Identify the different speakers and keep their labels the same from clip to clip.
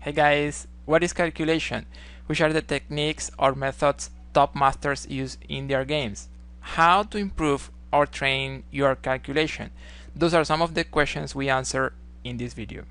Speaker 1: Hey guys, what is calculation? Which are the techniques or methods top masters use in their games? How to improve or train your calculation? Those are some of the questions we answer in this video.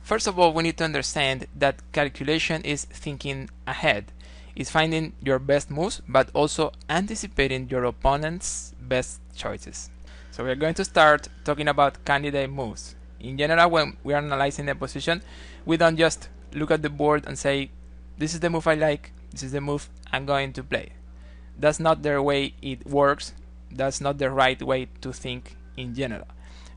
Speaker 1: First of all, we need to understand that calculation is thinking ahead. It's finding your best moves, but also anticipating your opponent's best choices. So we're going to start talking about candidate moves. In general, when we are analyzing a position, we don't just look at the board and say, this is the move I like, this is the move I'm going to play. That's not the way it works. That's not the right way to think in general.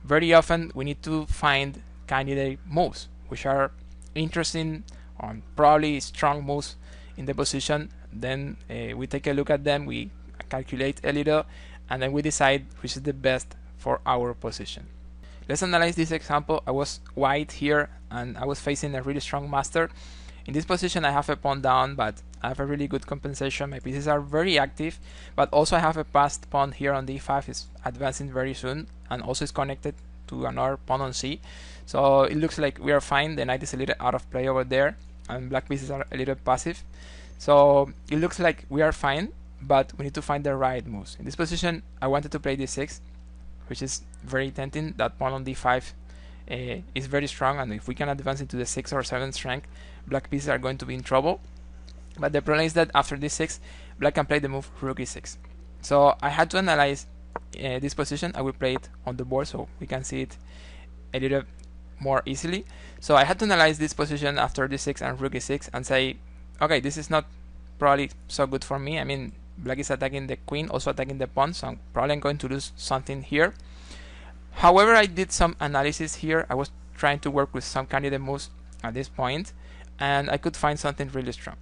Speaker 1: Very often we need to find candidate moves, which are interesting or probably strong moves in the position. Then we take a look at them, we calculate a little, and then we decide which is the best for our position. Let's analyze this example. I was white here and I was facing a really strong master. In this position I have a pawn down, but I have a really good compensation. My pieces are very active, but also I have a passed pawn here on d5 is advancing very soon, and also is connected to another pawn on c. So it looks like we are fine. The knight is a little out of play over there, and black pieces are a little passive. So it looks like we are fine, but we need to find the right moves. In this position I wanted to play d6, which is very tempting. That pawn on d5 is very strong, and if we can advance into the 6th or 7th rank, black pieces are going to be in trouble. But the problem is that after d6, black can play the move rook e6. So I had to analyze this position. I will play it on the board so we can see it a little more easily. So I had to analyze this position after d6 and rook e6 and say, okay, this is not probably so good for me. I mean, black is attacking the queen, also attacking the pawn, so I'm probably going to lose something here. However, I did some analysis here. I was trying to work with some candidate moves at this point, and I could find something really strong.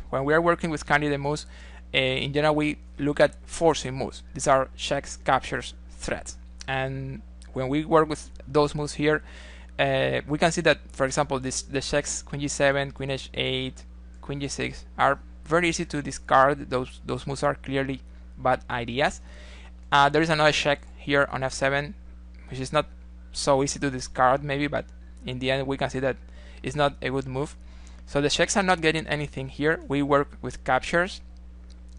Speaker 1: When we are working with candidate moves, in general we look at forcing moves. These are checks, captures, threats. And when we work with those moves here, we can see that, for example, the checks, queen g7, queen h8, queen g6 are very easy to discard. Those moves are clearly bad ideas. There is another check here on f7, which is not so easy to discard maybe, but in the end we can see that it's not a good move. So the checks are not getting anything here. We work with captures,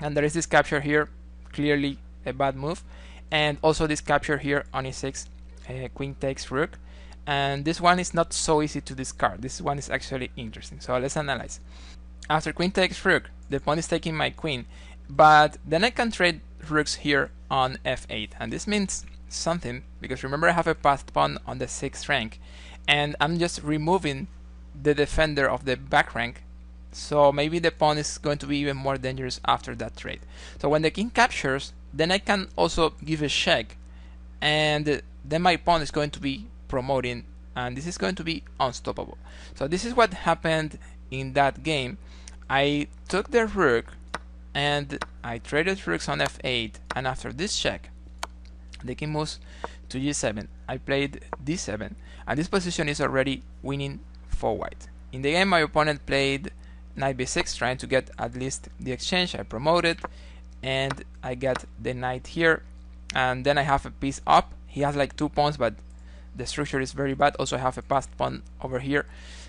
Speaker 1: and there is this capture here, clearly a bad move, and also this capture here on e6, queen takes rook, and this one is not so easy to discard. This one is actually interesting. So let's analyze. After queen takes rook, the pawn is taking my queen, but then I can trade rooks here on f8, and this means something, because remember I have a passed pawn on the 6th rank, and I'm just removing the defender of the back rank, so maybe the pawn is going to be even more dangerous after that trade. So when the king captures, then I can also give a check, and then my pawn is going to be promoting, and this is going to be unstoppable. So this is what happened in that game. I took the rook and I traded rooks on f8, and after this check the king moves to g7. I played d7, and this position is already winning for white. In the game my opponent played knight b6, trying to get at least the exchange. I promoted and I get the knight here, and then I have a piece up. He has like 2 pawns, but the structure is very bad. Also I have a passed pawn over here,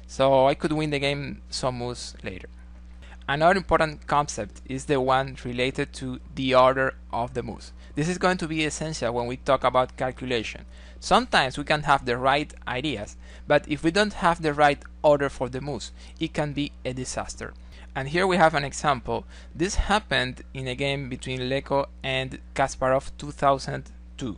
Speaker 1: so I could win the game some moves later. Another important concept is the one related to the order of the moves. This is going to be essential when we talk about calculation. Sometimes we can have the right ideas, but if we don't have the right order for the moves, it can be a disaster. And here we have an example. This happened in a game between Leko and Kasparov 2002.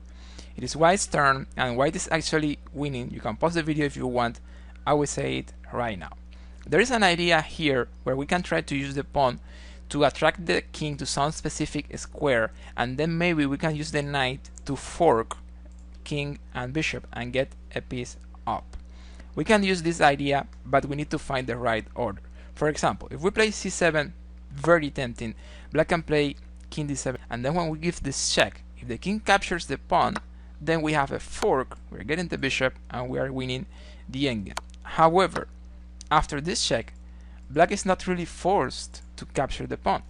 Speaker 1: It is white's turn, and white is actually winning. You can pause the video if you want. I will say it right now. There is an idea here where we can try to use the pawn to attract the king to some specific square, and then maybe we can use the knight to fork king and bishop and get a piece up. We can use this idea, but we need to find the right order. For example, if we play c7, very tempting, black can play king d7, and then when we give this check, if the king captures the pawn, then we have a fork, we're getting the bishop, and we are winning the endgame. However, after this check, black is not really forced to capture the pawn.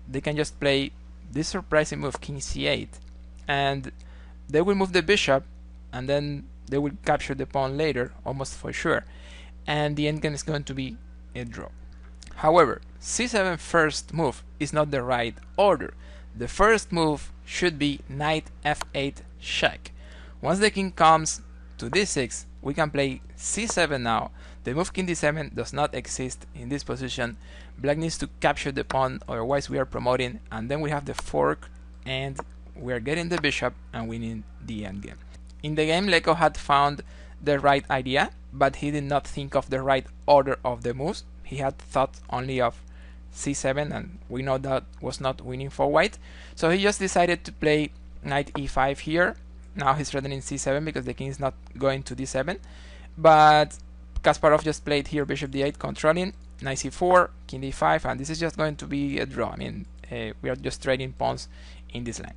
Speaker 1: They can just play this surprising move, king c8, and they will move the bishop, and then they will capture the pawn later, almost for sure. And the endgame is going to be a draw. However, c7 first move is not the right order. The first move should be knight f8 check. Once the king comes to d6, we can play c7 now. The move king d7 does not exist in this position. Black needs to capture the pawn, otherwise we are promoting, and then we have the fork, and we are getting the bishop and winning the endgame. In the game, Leko had found the right idea, but he did not think of the right order of the moves. He had thought only of c7, and we know that was not winning for white. So he just decided to play knight e5 here. Now he's threatening c7 because the king is not going to d7. But Kasparov just played here bishop d8 controlling, knight c4, king d5, and this is just going to be a draw. I mean, we are just trading pawns in this line.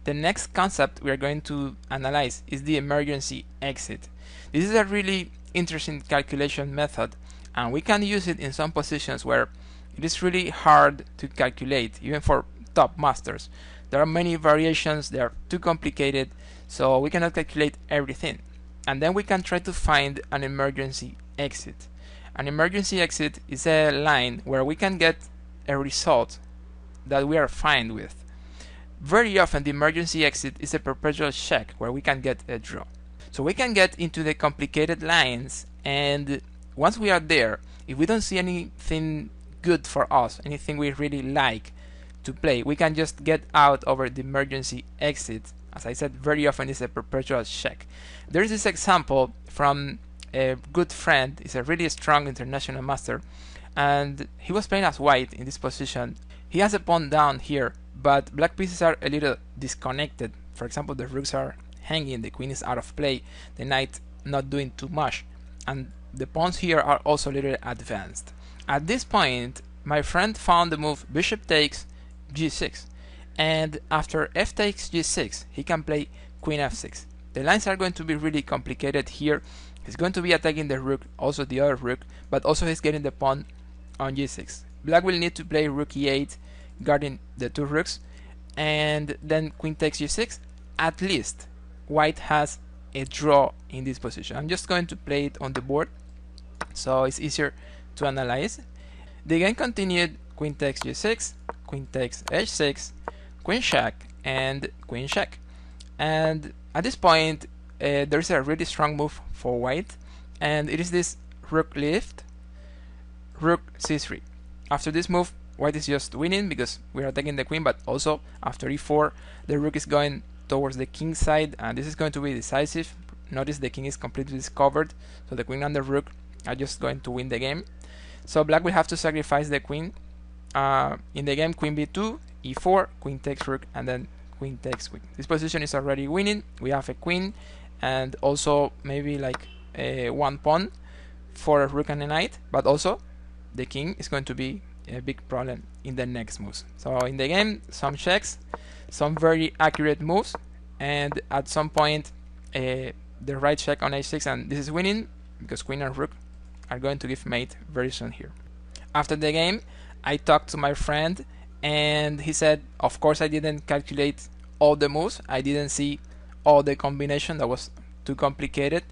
Speaker 1: The next concept we are going to analyze is the emergency exit. This is a really interesting calculation method, and we can use it in some positions where it is really hard to calculate, even for top masters. There are many variations, they are too complicated, so we cannot calculate everything. And then we can try to find an emergency exit. An emergency exit is a line where we can get a result that we are fine with. Very often the emergency exit is a perpetual check where we can get a draw. So we can get into the complicated lines, and once we are there, if we don't see anything good for us, anything we really like to play, we can just get out over the emergency exit. As I said, very often it's a perpetual check. There is this example from a good friend, he's a really strong international master, and he was playing as white in this position. He has a pawn down here, but black pieces are a little disconnected. For example, the rooks are hanging, the queen is out of play, the knight not doing too much, and the pawns here are also a little advanced. At this point, my friend found the move bishop takes g6, and after f takes g6, he can play queen f6. The lines are going to be really complicated here. He's going to be attacking the rook, also the other rook, but also he's getting the pawn on g6. Black will need to play rook e8, guarding the two rooks, and then queen takes g6. At least white has a draw in this position. I'm just going to play it on the board so it's easier to analyze. The game continued, queen takes g6, queen takes h6, queen check, and queen check. And at this point there's a really strong move for white, and it is this rook lift, rook c3. After this move, white is just winning because we are attacking the queen, but also after e4 the rook is going towards the king side, and this is going to be decisive. Notice the king is completely discovered, so the queen and the rook are just going to win the game. So black will have to sacrifice the queen. In the game, queen b2, e4, queen takes rook, and then queen takes queen. This position is already winning. We have a queen, and also maybe like one pawn for a rook and a knight, but also the king is going to be a big problem in the next moves. So in the game, some checks, some very accurate moves, and at some point the right check on h6, and this is winning because queen and rook are going to give mate very soon here. After the game, I talked to my friend, and he said, of course I didn't calculate all the moves, I didn't see all the combination, that was too complicated,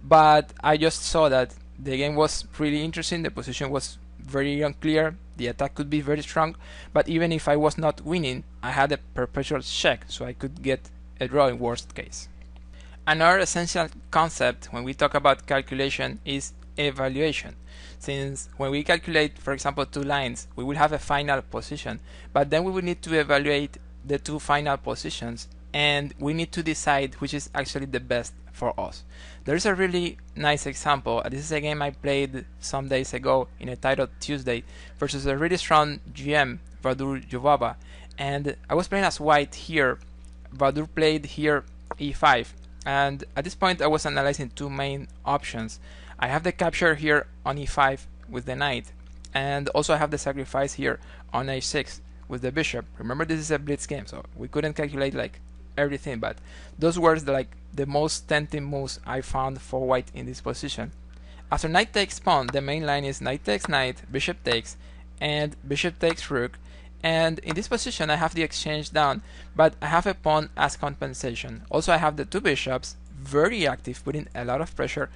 Speaker 1: but I just saw that the game was really interesting, the position was very unclear, the attack could be very strong, but even if I was not winning, I had a perpetual check, so I could get a draw in worst case. Another essential concept when we talk about calculation is evaluation. Since when we calculate, for example, two lines, we will have a final position, but then we will need to evaluate the two final positions, and we need to decide which is actually the best for us. There's a really nice example. This is a game I played some days ago in Untitled Tuesday versus a really strong GM, Vadur Jovaba, and I was playing as white here. Vadur played here e5, and at this point I was analyzing two main options. I have the capture here on e5 with the knight, and also I have the sacrifice here on h6 with the bishop. Remember, this is a blitz game, so we couldn't calculate like everything, but those were the most tempting moves I found for white in this position. After knight takes pawn, the main line is knight takes knight, bishop takes, and bishop takes rook, and in this position I have the exchange down, but I have a pawn as compensation. Also I have the two bishops, very active, putting a lot of pressure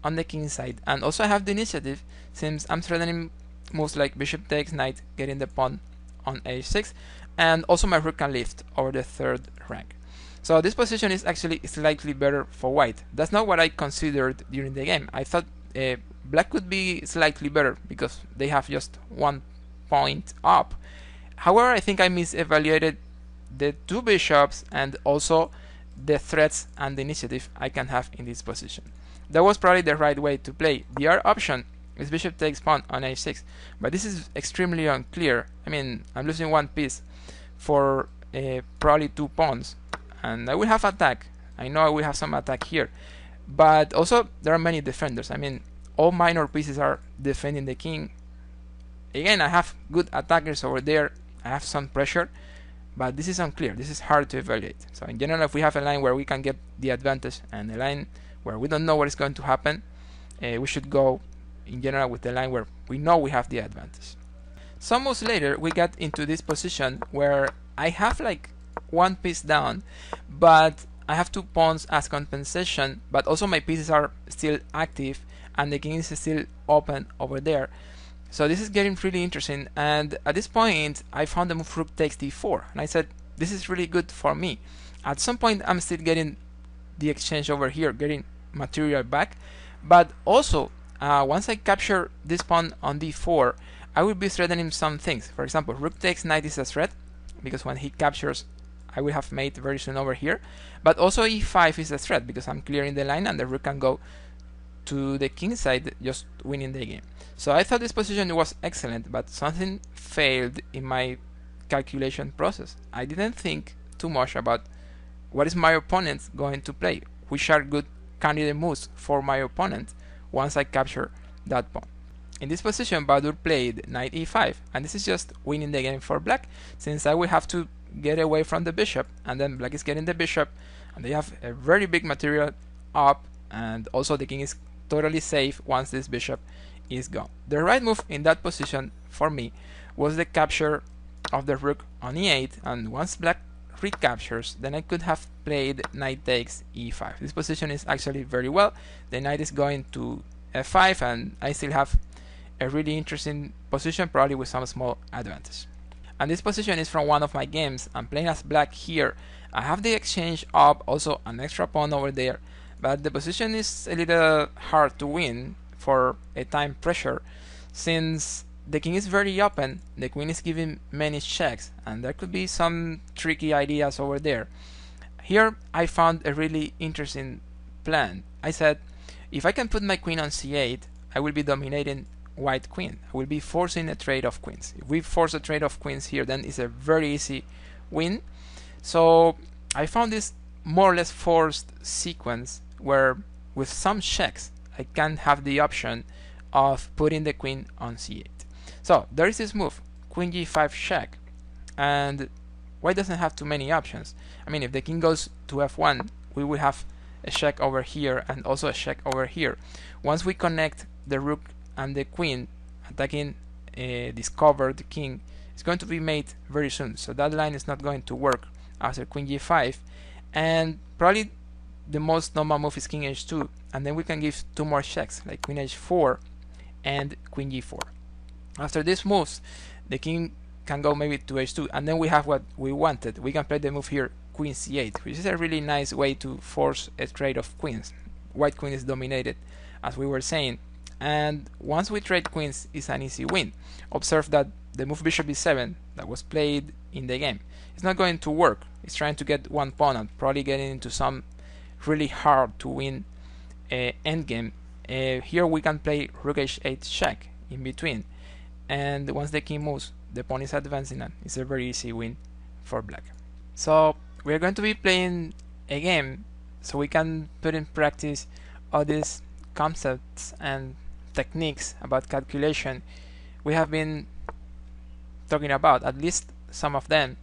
Speaker 1: on the king side, and also I have the initiative since I'm threatening moves like bishop takes, knight getting the pawn on h6, and also my rook can lift over the third rank. So this position is actually slightly better for white. That's not what I considered during the game. I thought black could be slightly better because they have just 1 point up. However, I think I misevaluated the two bishops and also the threats and the initiative I can have in this position. That was probably the right way to play. The other option is bishop takes pawn on h6, but this is extremely unclear. I mean, I'm losing one piece for probably 2 pawns, and I will have attack. I know I will have some attack here, but also there are many defenders. I mean, all minor pieces are defending the king. Again, I have good attackers over there. I have some pressure, but this is unclear. This is hard to evaluate. So in general, if we have a line where we can get the advantage and a line where we don't know what is going to happen, we should go in general with the line where we know we have the advantage. Some moves later, we got into this position where I have like 1 piece down, but I have 2 pawns as compensation, but also my pieces are still active and the king is still open over there. So this is getting really interesting, and at this point I found the move rook takes d4, and I said this is really good for me. At some point I'm still getting the exchange over here, getting material back, but also once I capture this pawn on d4, I will be threatening some things. For example, rook takes knight is a threat, because when he captures I will have mate very soon over here, but also e5 is a threat because I'm clearing the line and the rook can go to the king side, just winning the game. So I thought this position was excellent, but something failed in my calculation process. I didn't think too much about what is my opponent going to play, which are good candidate moves for my opponent once I capture that pawn. In this position, Bahadur played knight e5, and this is just winning the game for black, since I will have to get away from the bishop, and then black is getting the bishop, and they have a very big material up, and also the king is totally safe once this bishop is gone. The right move in that position for me was the capture of the rook on e8, and once black recaptures, then I could have played knight takes e5. This position is actually very well. The knight is going to f5, and I still have a really interesting position, probably with some small advantage. And this position is from one of my games. I'm playing as black here. I have the exchange up, also an extra pawn over there, but the position is a little hard to win for a time pressure, since the king is very open, the queen is giving many checks, and there could be some tricky ideas over there. Here I found a really interesting plan. I said, if I can put my queen on c8, I will be dominating white queen. I will be forcing a trade of queens. If we force a trade of queens here, then it's a very easy win. So I found this more or less forced sequence where with some checks I can have the option of putting the queen on c8. So there is this move, queen g5 check, and white doesn't have too many options. I mean, if the king goes to f1, we will have a check over here and also a check over here. Once we connect the rook and the queen, attacking a discovered king, it's going to be made very soon. So that line is not going to work after queen g5, and probably the most normal move is king h2, and then we can give 2 more checks like queen h4 and queen g4. After these moves, the king can go maybe to h2, and then we have what we wanted. We can play the move here, queen c8, which is a really nice way to force a trade of queens. White queen is dominated, as we were saying, and once we trade queens, it's an easy win. Observe that the move bishop b7 that was played in the game, it's not going to work. It's trying to get 1 pawn and probably getting into some really hard to win endgame. Here we can play rook h8 check in between, and once the king moves, the pawn is advancing, and it's a very easy win for black. So we are going to be playing a game so we can put in practice all these concepts and techniques about calculation we have been talking about, at least some of them.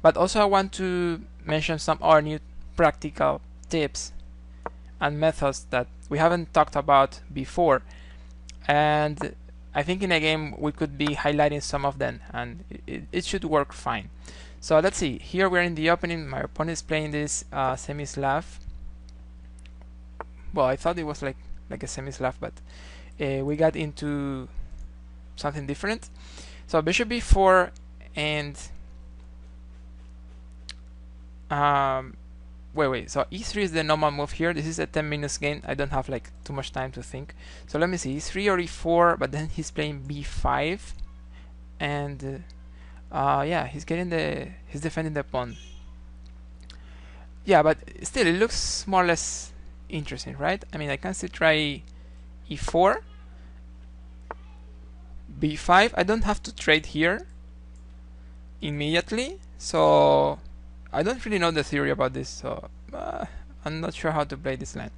Speaker 1: But also I want to mention some other new practical tips and methods that we haven't talked about before, and I think in a game we could be highlighting some of them, and it should work fine. So let's see, here we're in the opening. My opponent is playing this semi-Slav. Well, I thought it was like like a semi-slav, but we got into something different. So bishop b4 and wait. So e3 is the normal move here. This is a 10 minutes game. I don't have like too much time to think. So let me see, e3 or e4, but then he's playing b5, and yeah, he's defending the pawn. Yeah, but still, it looks more or less interesting, right? I mean, I can still try e4, b5. I don't have to trade here immediately, so I don't really know the theory about this, so I'm not sure how to play this line.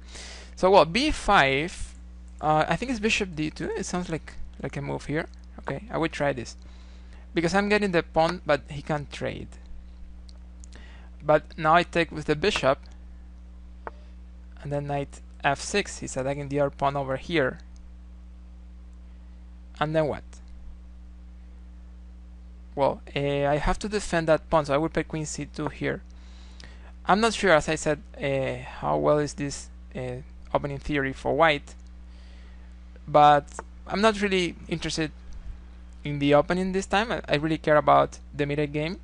Speaker 1: So well, b5, I think it's bishop d2. It sounds like a move here. Okay, I will try this because I'm getting the pawn, but he can't trade. But now I take with the bishop, and then knight f6. He's attacking the other pawn over here. And then what? Well, I have to defend that pawn, so I will play queen c2 here. I'm not sure, as I said, how well is this opening theory for white, but I'm not really interested in the opening this time. I really care about the middle game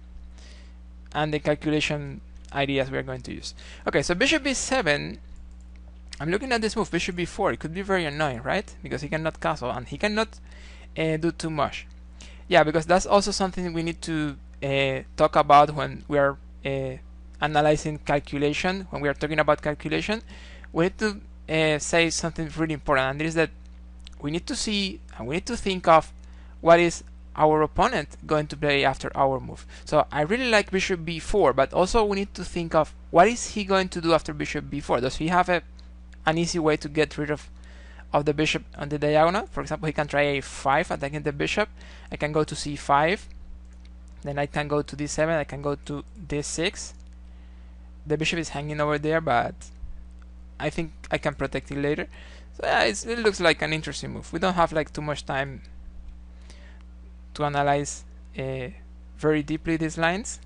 Speaker 1: and the calculation ideas we are going to use. Okay, so bishop b7. I'm looking at this move, bishop b4. It could be very annoying, right? Because he cannot castle and he cannot do too much. Yeah, because that's also something we need to talk about when we are analyzing calculation. When we are talking about calculation, we need to say something really important, and it is that we need to see and we need to think of what is our opponent going to play after our move. So I really like bishop b4, but also we need to think of what is he going to do after bishop b4. Does he have an easy way to get rid of the bishop on the diagonal? For example, he can try a5 attacking the bishop. I can go to c5, then I can go to d7, I can go to d6. The bishop is hanging over there, but I think I can protect it later. So yeah, it looks like an interesting move. We don't have like too much time to analyze very deeply these lines,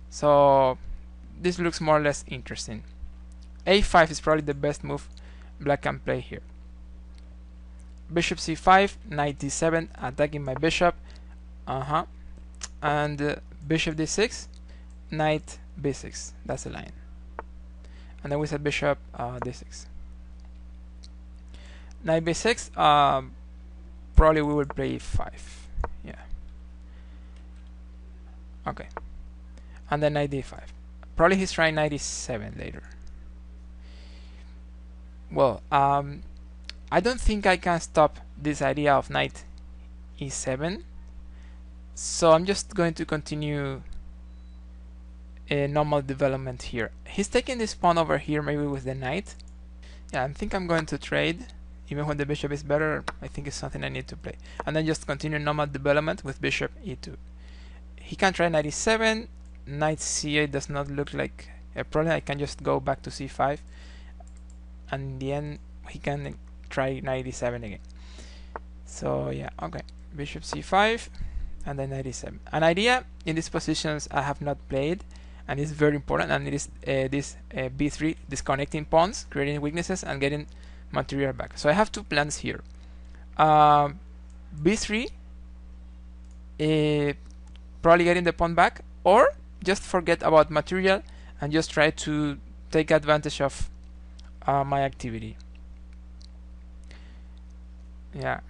Speaker 1: so this looks more or less interesting. a5 is probably the best move black can play here. Bishop c5, knight d7, attacking my bishop, and bishop d6, knight b6. That's the line. And then we said bishop d6, knight b6. Probably we will play e5. Yeah. Okay. And then knight d5. Probably he's trying knight e7 later. Well, I don't think I can stop this idea of knight e7, so I'm just going to continue a normal development here. He's taking this pawn over here, maybe with the knight. Yeah, I think I'm going to trade, even when the bishop is better. I think it's something I need to play, and then just continue normal development with bishop e2. He can try knight e7, knight c8 does not look like a problem. I can just go back to c5, and in the end he can try knight e7 again. So yeah, okay, bishop c5 and then knight e7. An idea in these positions I have not played, and it's very important, and it is this b3, disconnecting pawns, creating weaknesses and getting material back. So I have two plans here. b3, probably getting the pawn back, or just forget about material and just try to take advantage of my activity. Yeah.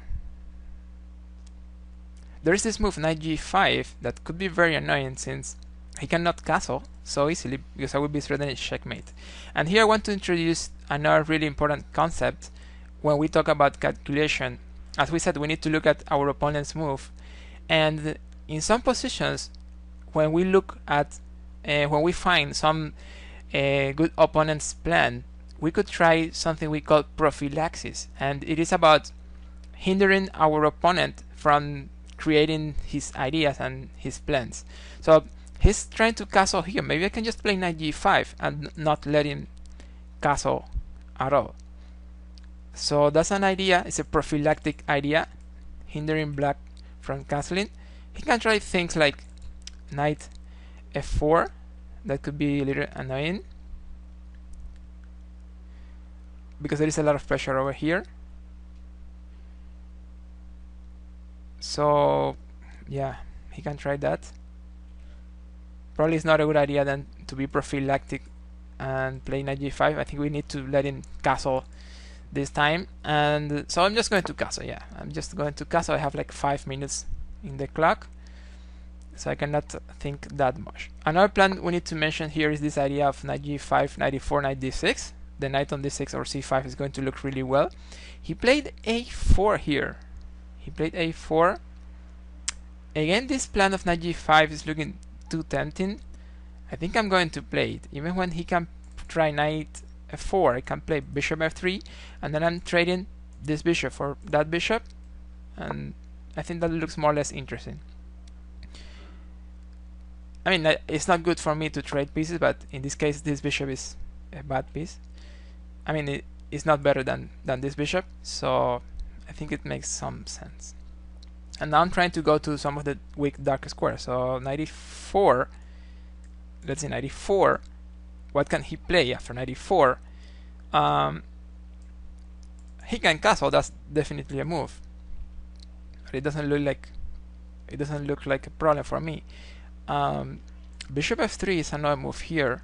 Speaker 1: There's this move knight g5 that could be very annoying since he cannot castle so easily because I will be threatening checkmate. And here I want to introduce another really important concept when we talk about calculation. As we said, we need to look at our opponent's move, and in some positions when we look at when we find some good opponent's plan, we could try something we call prophylaxis, and it is about hindering our opponent from creating his ideas and his plans. So he's trying to castle here. Maybe I can just play knight g5 and not let him castle at all. So that's an idea. It's a prophylactic idea, hindering black from castling. He can try things like knight f4. That could be a little annoying. because there is a lot of pressure over here. So yeah, he can try that. Probably it's not a good idea then to be prophylactic and play knight g5. I think we need to let him castle this time, and so I'm just going to castle. Yeah, I'm just going to castle. I have like 5 minutes in the clock, so I cannot think that much. Another plan we need to mention here is this idea of knight g5, knight e4, knight d6. The knight on d6 or c5 is going to look really well. He played a4 here. He played a4. Again, this plan of knight g5 is looking too tempting. I think I'm going to play it. Even when he can try knight f4, I can play bishop f3, and then I'm trading this bishop for that bishop, and I think that looks more or less interesting. I mean, it's not good for me to trade pieces, but in this case this bishop is a bad piece. I mean, it's not better than this bishop, so I think it makes some sense. And now I'm trying to go to some of the weak dark squares. So knight e4, let's see, knight e4, what can he play after knight e4? He can castle, that's definitely a move. But it doesn't look like a problem for me. Bishop f3 is another move here.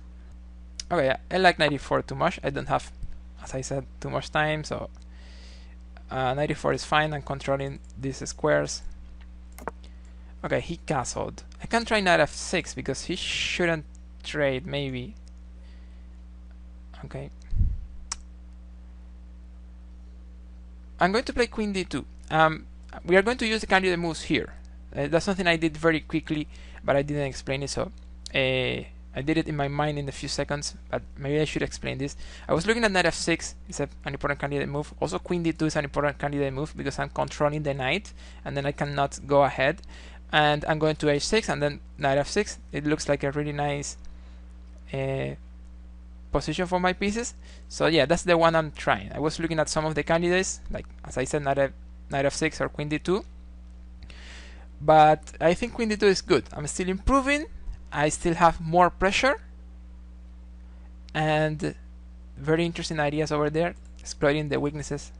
Speaker 1: Okay, yeah, I like knight e4 too much. I don't have, as I said, too much time, so knight e4 is fine. I'm controlling these squares. Okay, he castled. I can try knight f6 because he shouldn't trade, maybe. Okay. I'm going to play queen d2. We are going to use the candidate moves here. That's something I did very quickly, but I didn't explain it, so I did it in my mind in a few seconds, but maybe I should explain this. I was looking at knight f6, it's an important candidate move. Also queen d2 is an important candidate move because I'm controlling the knight, and then I cannot go ahead. And I'm going to h6 and then knight f6. It looks like a really nice position for my pieces. So yeah, that's the one I'm trying. I was looking at some of the candidates, like as I said, knight f6 or queen d2. But I think queen d2 is good. I'm still improving. I still have more pressure. And very interesting ideas over there, exploiting the weaknesses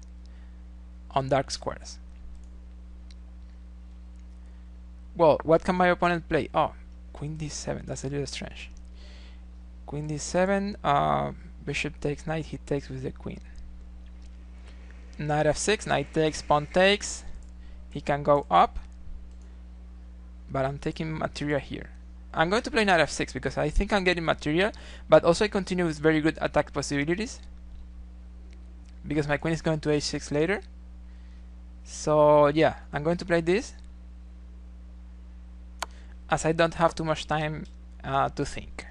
Speaker 1: on dark squares. Well, what can my opponent play? Oh, queen d7. That's a little strange. Queen d7. Bishop takes knight. He takes with the queen. Knight f6. Knight takes. Pawn takes. He can go up. But I'm taking material here. I'm going to play knight f6 because I think I'm getting material. But also I continue with very good attack possibilities. Because my queen is going to h6 later. So yeah, I'm going to play this, as I don't have too much time to think.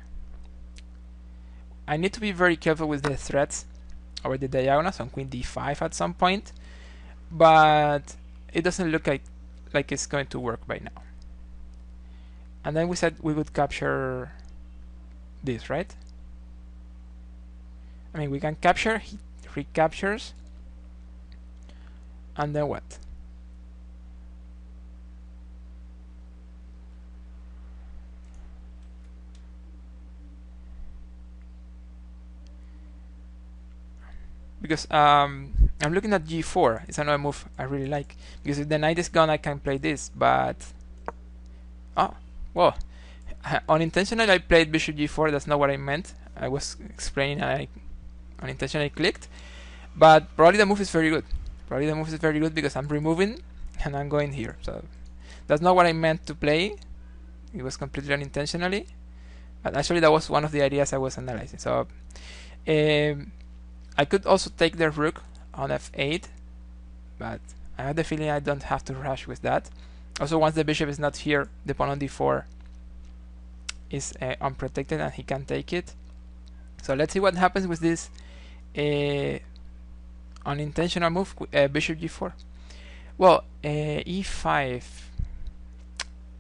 Speaker 1: I need to be very careful with the threats over the diagonals on queen d5 at some point, but it doesn't look like it's going to work right now. And then we said we would capture this, right? I mean, we can capture, he recaptures, and then what? Because I'm looking at g4. It's another move I really like, because if the knight is gone I can play this, but oh well, unintentionally I played bishop g4. That's not what I meant. I was explaining and I unintentionally clicked, but probably the move is very good. Probably the move is very good because I'm removing and I'm going here, so that's not what I meant to play. It was completely unintentionally, but actually that was one of the ideas I was analyzing. So I could also take the rook on f8, but I have the feeling I don't have to rush with that. Also, once the bishop is not here, the pawn on d4 is unprotected and he can take it. So let's see what happens with this unintentional move, bishop g4. Well, e5.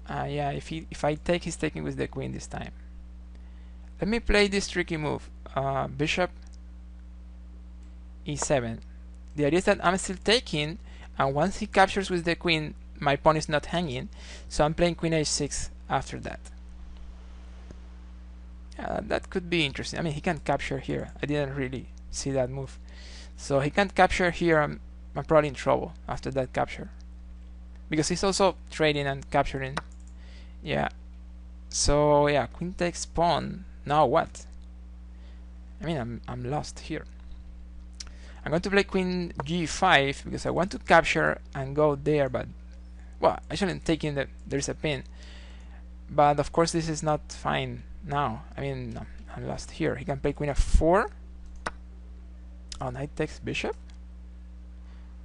Speaker 1: Yeah, if I take, he's taking with the queen this time. Let me play this tricky move. Bishop e7. The idea is that I'm still taking, and once he captures with the queen, my pawn is not hanging, so I'm playing queen h6 after that. That could be interesting. I mean, he can capture here. I didn't really see that move. So he can't capture here. I'm probably in trouble after that capture, because he's also trading and capturing. Yeah. So yeah, queen takes pawn. Now what? I mean, I'm lost here. I'm going to play queen g5 because I want to capture and go there, but well, actually I'm taking there's a pin, but of course this is not fine now. I mean, I'm lost here. He can play queen f4. Oh, knight takes bishop.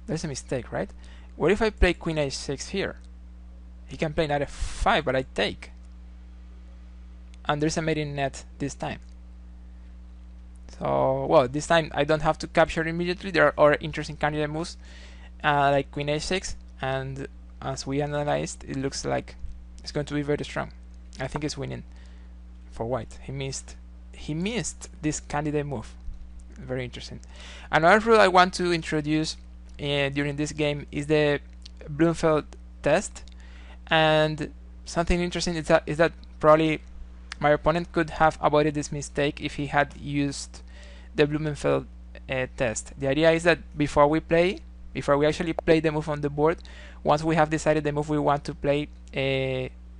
Speaker 1: There's a mistake, right? What if I play queen h6 here? He can play knight f5, but I take, and there's a mate in net this time. So, well, this time I don't have to capture immediately. There are other interesting candidate moves, like queen h6, and as we analyzed, it looks like it's going to be very strong. I think it's winning for white. He missed this candidate move. Very interesting. Another rule I want to introduce during this game is the Blumenfeld Test, and something interesting is that probably my opponent could have avoided this mistake if he had used the Blumenfeld test. The idea is that before we actually play the move on the board, once we have decided the move we want to play,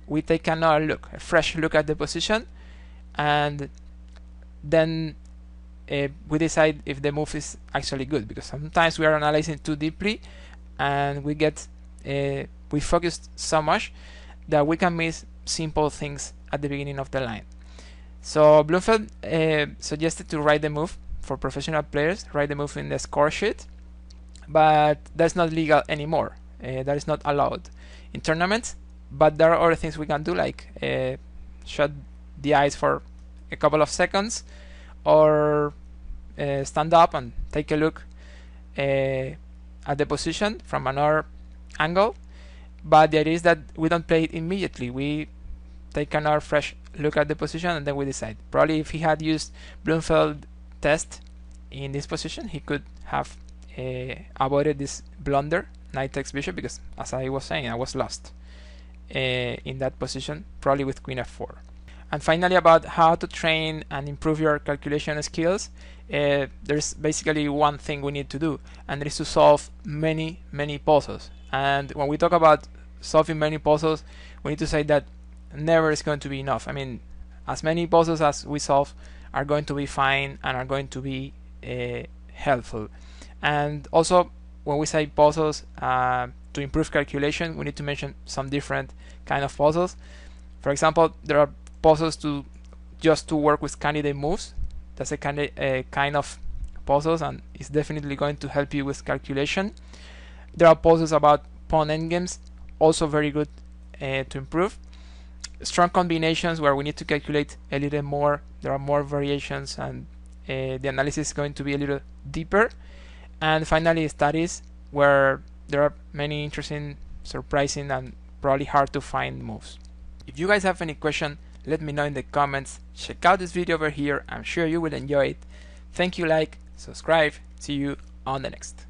Speaker 1: we take a fresh look at the position, and then we decide if the move is actually good, because sometimes we are analyzing too deeply and we focus so much that we can miss simple things at the beginning of the line. So Blumenfeld suggested to write the move for professional players, write the move in the score sheet, but that's not legal anymore. That is not allowed in tournaments, but there are other things we can do, like shut the eyes for a couple of seconds, or stand up and take a look at the position from another angle. But the idea is that we don't play it immediately. We take another fresh look at the position and then we decide. Probably if he had used Blumenfeld Test in this position, he could have avoided this blunder, knight takes bishop, because as I was saying, I was lost in that position, probably with queen f4. And finally, about how to train and improve your calculation skills, there's basically one thing we need to do, and that is to solve many puzzles. And when we talk about solving many puzzles, we need to say that never is going to be enough. I mean, as many puzzles as we solve are going to be fine and are going to be helpful. And also, when we say puzzles to improve calculation, we need to mention some different kind of puzzles. For example, there are puzzles to work with candidate moves. That's a kind of puzzles, and it's definitely going to help you with calculation. There are puzzles about pawn endgames, also very good to improve. Strong combinations where we need to calculate a little more. There are more variations, and the analysis is going to be a little deeper. And finally, studies, where there are many interesting, surprising, and probably hard to find moves. If you guys have any question, let me know in the comments. Check out this video over here. I'm sure you will enjoy it. Thank you, subscribe. See you on the next.